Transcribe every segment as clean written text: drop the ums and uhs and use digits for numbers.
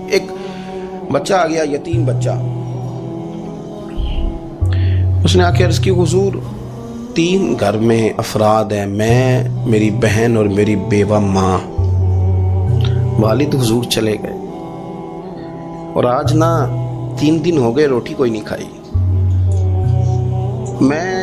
ایک بچہ آ گیا، یتیم بچہ، اس نے آ کے عرض کی حضور 3 گھر میں افراد ہیں، میں، میری بہن اور میری بیوہ ماں، والد حضور چلے گئے اور آج نا 3 دن ہو گئے روٹی کوئی نہیں کھائی۔ میں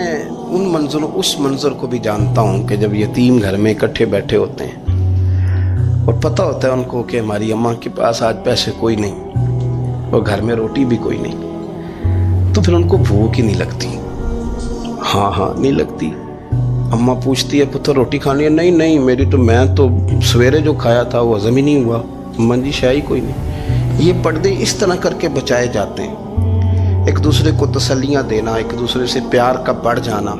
اس منظر کو بھی جانتا ہوں کہ جب یتیم گھر میں اکٹھے بیٹھے ہوتے ہیں اور پتہ ہوتا ہے ان کو کہ ہماری اماں کے پاس آج پیسے کوئی نہیں اور گھر میں روٹی بھی کوئی نہیں، تو پھر ان کو بھوک ہی نہیں لگتی۔ ہاں نہیں لگتی۔ اماں پوچھتی ہے پتر روٹی کھانی ہے؟ نہیں میں تو سویرے جو کھایا تھا وہ ہضم ہی نہیں ہوا۔ اماں جی شاہی کوئی نہیں۔ یہ پردے اس طرح کر کے بچائے جاتے ہیں، ایک دوسرے کو تسلیاں دینا، ایک دوسرے سے پیار کا بڑھ جانا،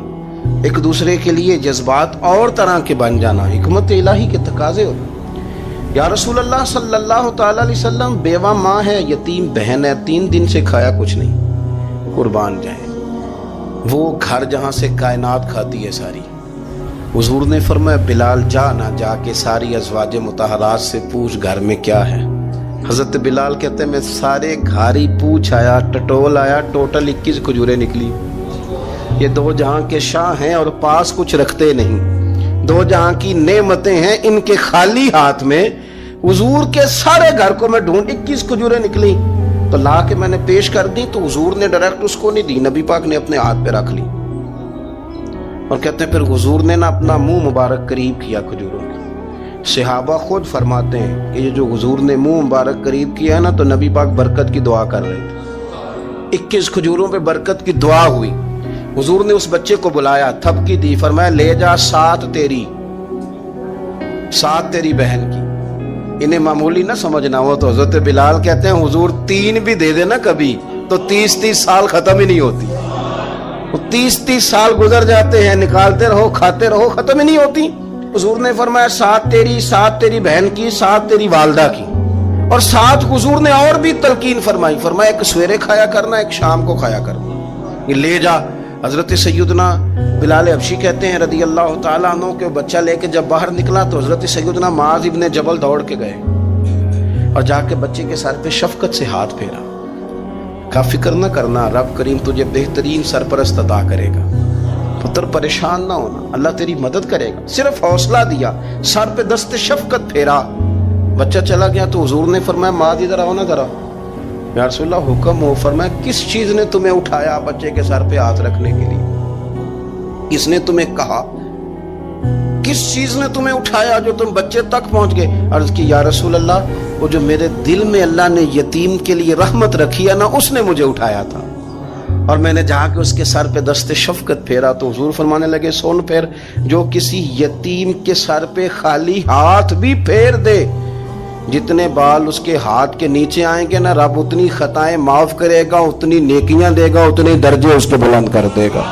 ایک دوسرے کے لیے جذبات اور طرح کے بن جانا، حکمت الہی کے تقاضے ہوتے۔ یا رسول اللہ صلی اللہ تعالی علیہ وسلم، بیوہ ماں ہے، یتیم بہن ہے، 3 دن سے کھایا کچھ نہیں، قربان جائیں وہ گھر جہاں سے کائنات کھاتی ہے ساری۔ حضور نے فرمایا بلال جا کے ساری ازواج مطہرات سے پوچھ گھر میں کیا ہے۔ حضرت بلال کہتے ہیں میں سارے گھاری پوچھ آیا، ٹٹول آیا، ٹوٹل 21 کھجوریں نکلی۔ یہ 2 جہاں کے شاہ ہیں اور پاس کچھ رکھتے نہیں، 2 جہاں کی نعمتیں ہیں، ان کے خالی ہاتھ میں حضور کے سارے گھر کو میں ڈھونڈ 21 کھجوریں نکلی تو لا کے میں نے پیش کر دی، تو حضور نے ڈائریکٹ اس کو نہیں دی، نبی پاک نے اپنے ہاتھ پہ رکھ لی اور کہتے ہیں پھر حضور نے نا اپنا منہ مبارک قریب کیا کھجوروں کے۔ صحابہ خود فرماتے ہیں کہ یہ جو حضور نے منہ مبارک قریب کیا ہے نا، تو نبی پاک برکت کی دعا کر رہے تھے۔ 21 کھجوروں پہ برکت کی دعا ہوئی۔ حضور نے اس بچے کو بلایا، تھپکی دی، فرمایا لے جا 7 تیری بہن کی۔ انہیں معمولی نہ سمجھنا ہو تو حضرت بلال کہتے ہیں حضور 3 بھی دے دینا کبھی تو 30 سال ختم ہی نہیں ہوتی، 30 سال گزر جاتے ہیں، نکالتے رہو کھاتے رہو، ختم ہی نہیں ہوتی۔ حضور نے فرمایا 7 تیری بہن کی، 7 تیری والدہ کی، اور 7 حضور نے اور بھی تلقین فرمائی، فرمایا ایک سویرے کھایا کرنا، ایک شام کو کھایا کرنا، یہ لے جا۔ حضرت سیدنا بلال حبشی کہتے ہیں رضی اللہ تعالیٰ عنہ کہ بچہ لے کے جب باہر نکلا تو حضرت سیدنا معاذ ابن جبل دوڑ کے گئے اور جا کے بچے کے سر پہ شفقت سے ہاتھ پھیرا، کا فکر نہ کرنا، رب کریم تجھے بہترین سرپرست عطا کرے گا، پتر پریشان نہ ہونا، اللہ تیری مدد کرے گا، صرف حوصلہ دیا، سر پہ دست شفقت پھیرا، بچہ چلا گیا۔ تو حضور نے فرمایا معاذ ادھر آؤ نا ذرا۔ یا رسول اللہ حکم ہو۔ فرمایا کس چیز نے تمہیں اٹھایا بچے کے سر پہ ہاتھ رکھنے کے لیے؟ کس نے تمہیں کہا؟ کس چیز نے تمہیں اٹھایا جو تم بچے تک پہنچ گئے؟ عرض کی یا رسول اللہ وہ جو میرے دل میں اللہ نے یتیم کے لیے رحمت رکھی ہے نا، اس نے مجھے اٹھایا تھا، اور میں نے جا کے اس کے سر پہ دست شفقت پھیرا۔ تو حضور فرمانے لگے سن پھر، جو کسی یتیم کے سر پہ خالی ہاتھ بھی پھیر دے، جتنے بال اس کے ہاتھ کے نیچے آئیں گے نا، رب اتنی خطائیں معاف کرے گا، اتنی نیکیاں دے گا، اتنے درجے اس کے بلند کر دے گا۔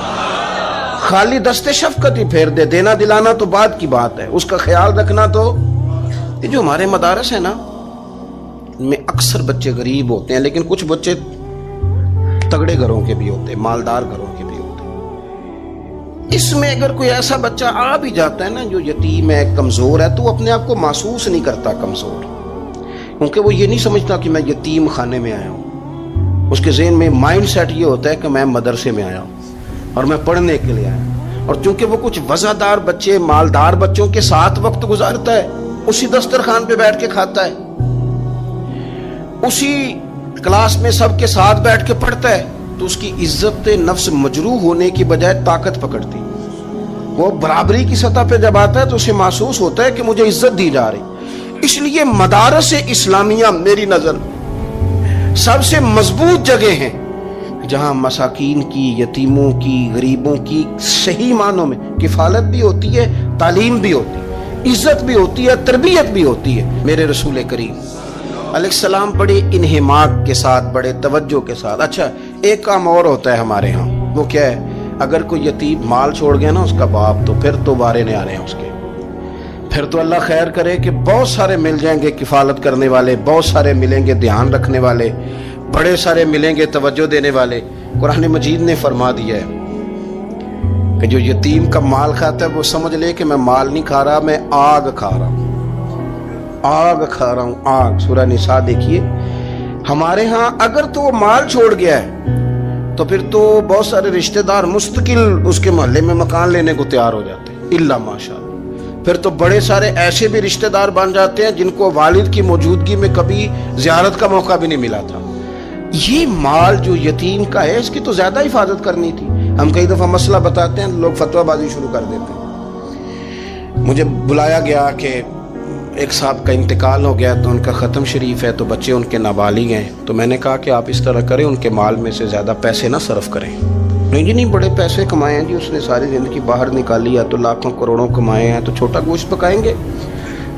خالی دست شفقت ہی پھیر دے، دینا دلانا تو بعد کی بات ہے، اس کا خیال رکھنا تو۔ یہ جو ہمارے مدارس ہیں نا، ان میں اکثر بچے غریب ہوتے ہیں، لیکن کچھ بچے تگڑے گھروں کے بھی ہوتے ہیں، مالدار گھروں کے بھی ہوتے ہیں۔ اس میں اگر کوئی ایسا بچہ آ بھی جاتا ہے نا جو یتیم ہے، کمزور ہے، تو وہ اپنے آپ کو محسوس نہیں کرتا کمزور، کیونکہ وہ یہ نہیں سمجھتا کہ میں یتیم خانے میں آیا ہوں۔ اس کے ذہن میں مائنڈ سیٹ یہ ہوتا ہے کہ میں مدرسے میں آیا ہوں اور میں پڑھنے کے لیے آیا ہوں، اور چونکہ وہ کچھ وزادار بچے، مالدار بچوں کے ساتھ وقت گزارتا ہے، اسی دسترخوان پہ بیٹھ کے کھاتا ہے، اسی کلاس میں سب کے ساتھ بیٹھ کے پڑھتا ہے، تو اس کی عزت نفس مجروح ہونے کی بجائے طاقت پکڑتی۔ وہ برابری کی سطح پہ جب آتا ہے تو اسے محسوس ہوتا ہے کہ مجھے عزت دی جا رہی۔ اس لیے مدارس اسلامیہ میری نظر سب سے مضبوط جگہ ہیں جہاں مساکین کی، یتیموں کی، غریبوں کی صحیح معنوں میں کفالت بھی ہوتی ہے، تعلیم بھی ہوتی ہے، عزت بھی ہوتی ہے، تربیت بھی ہوتی ہے۔ میرے رسول کریم علیہ السلام بڑے انہماک کے ساتھ، بڑے توجہ کے ساتھ۔ اچھا ایک کام اور ہوتا ہے ہمارے ہاں، وہ کیا ہے؟ اگر کوئی یتیم مال چھوڑ گیا نا اس کا باپ، تو پھر تو بارے نہیں آ رہے ہیں اس کے، پھر تو اللہ خیر کرے کہ بہت سارے مل جائیں گے کفالت کرنے والے، بہت سارے ملیں گے دھیان رکھنے والے، بڑے سارے ملیں گے توجہ دینے والے۔ قرآن مجید نے فرما دیا ہے کہ جو یتیم کا مال کھاتا ہے وہ سمجھ لے کہ میں مال نہیں کھا رہا، میں آگ کھا رہا ہوں، آگ کھا رہا ہوں، آگ۔ سورہ نساء دیکھیے ہمارے ہاں اگر تو وہ مال چھوڑ گیا ہے تو پھر تو بہت سارے رشتہ دار مستقل اس کے محلے میں مکان لینے کو تیار ہو جاتے ہیں، الا ماشاء اللہ۔ پھر تو بڑے سارے ایسے بھی رشتہ دار بن جاتے ہیں جن کو والد کی موجودگی میں کبھی زیارت کا موقع بھی نہیں ملا تھا۔ یہ مال جو یتیم کا ہے اس کی تو زیادہ حفاظت کرنی تھی۔ ہم کئی دفعہ مسئلہ بتاتے ہیں، لوگ فتویٰ بازی شروع کر دیتے ہیں۔ مجھے بلایا گیا کہ ایک صاحب کا انتقال ہو گیا تو ان کا ختم شریف ہے، تو بچے ان کے نابالغ ہیں، تو میں نے کہا کہ آپ اس طرح کریں، ان کے مال میں سے زیادہ پیسے نہ صرف کریں۔ نہیں جی نہیں، بڑے پیسے کمائے ہیں جی، اس نے ساری زندگی باہر نکالی ہے تو لاکھوں کروڑوں کمائے ہیں، تو چھوٹا گوشت پکائیں گے،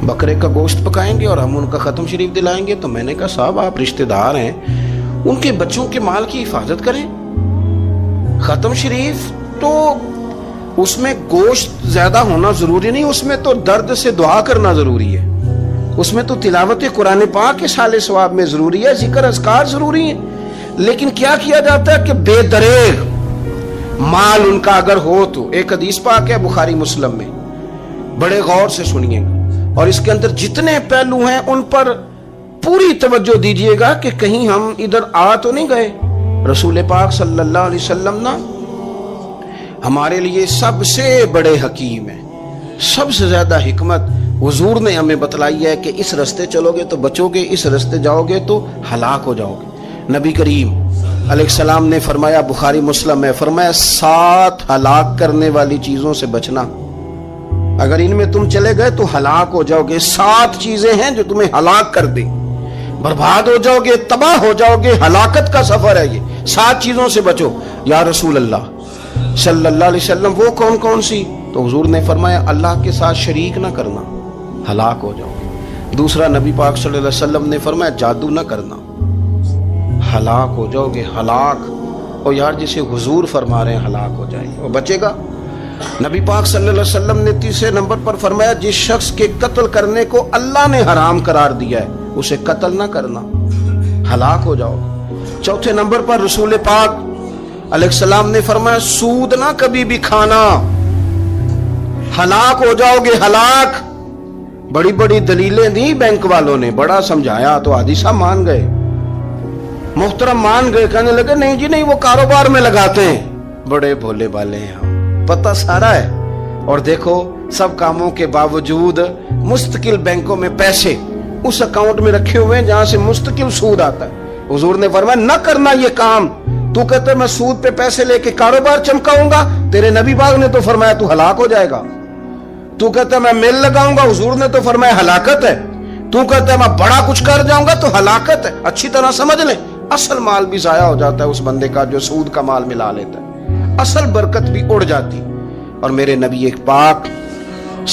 بکرے کا گوشت پکائیں گے اور ہم ان کا ختم شریف دلائیں گے۔ تو میں نے کہا صاحب آپ رشتہ دار ہیں، ان کے بچوں کے مال کی حفاظت کریں۔ ختم شریف تو اس میں گوشت زیادہ ہونا ضروری نہیں، اس میں تو درد سے دعا کرنا ضروری ہے، اس میں تو تلاوت قرآن پاک کے سال ثواب میں ضروری ہے، ذکر اذکار ضروری ہیں۔ لیکن کیا کیا جاتا ہے کہ بے دریغ مال ان کا اگر ہو تو، ایک حدیث پاک ہے بخاری مسلم میں، بڑے غور سے سنیے گا اور اس کے اندر جتنے پہلو ہیں ان پر پوری توجہ دیجئے گا کہ کہیں ہم ادھر آ تو نہیں گئے۔ رسول پاک صلی اللہ علیہ وسلم نا ہمارے لیے سب سے بڑے حکیم ہیں، سب سے زیادہ حکمت حضور نے ہمیں بتلائی ہے کہ اس رستے چلو گے تو بچو گے، اس رستے جاؤ گے تو ہلاک ہو جاؤ گے۔ نبی کریم علیہ السلام نے فرمایا، بخاری مسلم میں فرمایا، 7 ہلاک کرنے والی چیزوں سے بچنا، اگر ان میں تم چلے گئے تو ہلاک ہو جاؤ گے۔ 7 چیزیں ہیں جو تمہیں ہلاک کر دیں، برباد ہو جاؤ گے، تباہ ہو جاؤ گے، ہلاکت کا سفر ہے یہ، 7 چیزوں سے بچو۔ یا رسول اللہ صلی اللہ علیہ وسلم وہ کون کون سی؟ تو حضور نے فرمایا اللہ کے ساتھ شریک نہ کرنا، ہلاک ہو جاؤ گے۔ دوسرا نبی پاک صلی اللہ علیہ وسلم نے فرمایا جادو نہ کرنا، ہلاک ہو جاؤ گے، ہلاک۔ اور یار جسے حضور فرما رہے ہیں ہلاک ہو جائے گا، وہ بچے گا۔ نبی پاک صلی اللہ علیہ وسلم نے تیسرے نمبر پر فرمایا جس شخص کے قتل کرنے کو اللہ نے حرام قرار دیا ہے اسے قتل نہ کرنا، ہلاک ہو جاؤ۔ چوتھے نمبر پر رسول پاک علیہ السلام نے فرمایا سود نہ کبھی بھی کھانا، ہلاک ہو جاؤ گے، ہلاک۔ بڑی بڑی دلیلیں دی بینک والوں نے، بڑا سمجھایا تو حاجی صاحب مان گئے، محترم مان گئے، کہنے لگے نہیں جی نہیں وہ کاروبار میں لگاتے ہیں، بڑے بھولے بالے ہیں ہم، پتہ سارا ہے۔ اور دیکھو سب کاموں کے باوجود مستقل بینکوں میں پیسے اس اکاؤنٹ میں رکھے ہوئے ہیں جہاں سے مستقل سود آتا ہے۔ حضور نے فرمایا نہ کرنا یہ کام۔ تو کہتے میں سود پہ پیسے لے کے کاروبار چمکاؤں گا، تیرے نبی پاک نے تو فرمایا تو ہلاک ہو جائے گا۔ تو کہتا میں میل لگاؤں گا، حضور نے تو فرمایا ہلاکت ہے۔ تو کہتا ہے میں بڑا کچھ کر جاؤں گا تو ہلاکت ہے۔ اچھی طرح سمجھ لیں، اصل مال بھی ضائع ہو جاتا ہے اس بندے کا جو سود کا مال ملا لیتا ہے، اصل برکت بھی اڑ جاتی۔ اور میرے نبی پاک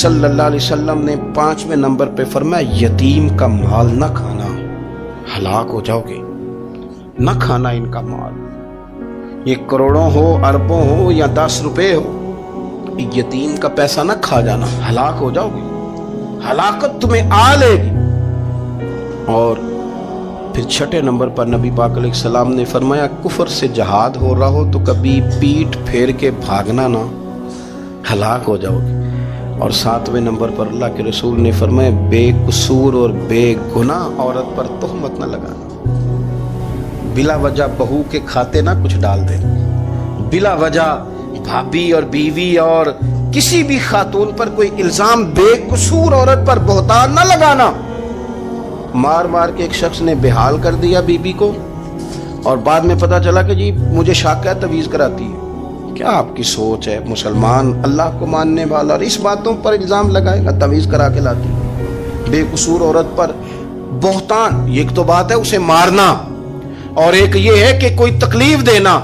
صلی اللہ علیہ وسلم نے 5ویں نمبر پہ فرمایا یتیم کا مال نہ کھانا، ہلاک ہو جاؤ گے، نہ کھانا ان کا مال، یہ کروڑوں ہو، اربوں ہو یا 10 روپے ہو، یتیم کا پیسہ نہ کھا جانا، ہلاک ہو جاؤ گے، ہلاکت تمہیں آ لے گی۔ اور پھر 6 نمبر پر نبی پاک علیہ السلام نے فرمایا کفر سے جہاد ہو رہا ہو تو کبھی پیٹ پھیر کے بھاگنا نہ، ہلاک ہو جاؤ گے۔ اور 7ویں نمبر پر اللہ کے رسول نے فرمایا بے قصور اور بے گناہ عورت پر تہمت نہ لگانا، بلا وجہ بہو کے کھاتے نہ کچھ ڈال دے، بلا وجہ بھابھی اور بیوی اور کسی بھی خاتون پر کوئی الزام بے قصور عورت پر بہتان نہ لگانا۔ مار مار کے ایک شخص نے بحال کر دیا بیوی کو اور بعد میں پتا چلا کہ جی مجھے شاک ہے تعویذ کراتی ہے۔ کیا آپ کی سوچ ہے؟ مسلمان اللہ کو ماننے والا اور اس باتوں پر الزام لگائے گا تعویذ کرا کے لاتی ہے؟ بے قصور عورت پر بہتان، ایک تو بات ہے اسے مارنا اور ایک یہ ہے کہ کوئی تکلیف دینا،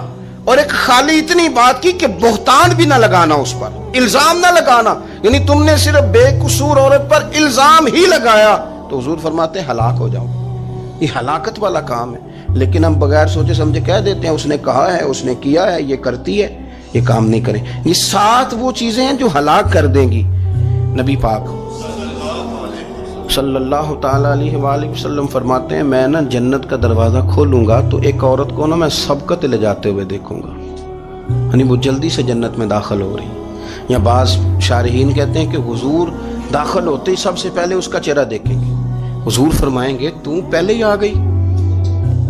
اور ایک خالی اتنی بات کی کہ بہتان بھی نہ لگانا، اس پر الزام نہ لگانا، یعنی تم نے صرف بے قصور عورت پر الزام ہی لگایا تو حضور فرماتے ہیں ہلاک ہو جاؤ، یہ ہلاکت والا کام ہے۔ لیکن ہم بغیر سوچے سمجھے کہہ دیتے ہیں اس نے کہا ہے، اس نے کیا ہے، یہ کرتی ہے، یہ کام نہیں کریں۔ یہ 7 وہ چیزیں ہیں جو ہلاک کر دیں گی۔ نبی پاک صلی اللہ تعالی علیہ وآلہ وسلم فرماتے ہیں میں نا جنت کا دروازہ کھولوں گا تو ایک عورت کو نا میں سبقت لے جاتے ہوئے دیکھوں گا، یعنی وہ جلدی سے جنت میں داخل ہو رہی۔ یا بعض شارحین کہتے ہیں کہ حضور داخل ہوتے ہی سب سے پہلے اس کا چہرہ دیکھیں گے، حضور فرمائیں گے تو پہلے ہی آ گئی،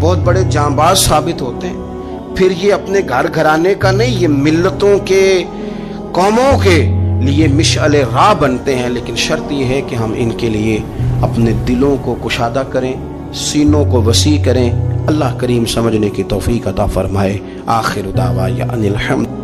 بہت بڑے جانباز ثابت ہوتے ہیں، پھر یہ اپنے گھر گھرانے کا نہیں، یہ ملتوں کے، قوموں کے لیے مشعل راہ بنتے ہیں۔ لیکن شرط یہ ہے کہ ہم ان کے لیے اپنے دلوں کو کشادہ کریں، سینوں کو وسیع کریں۔ اللہ کریم سمجھنے کی توفیق عطا فرمائے۔ آخر دعوانا ان الحمد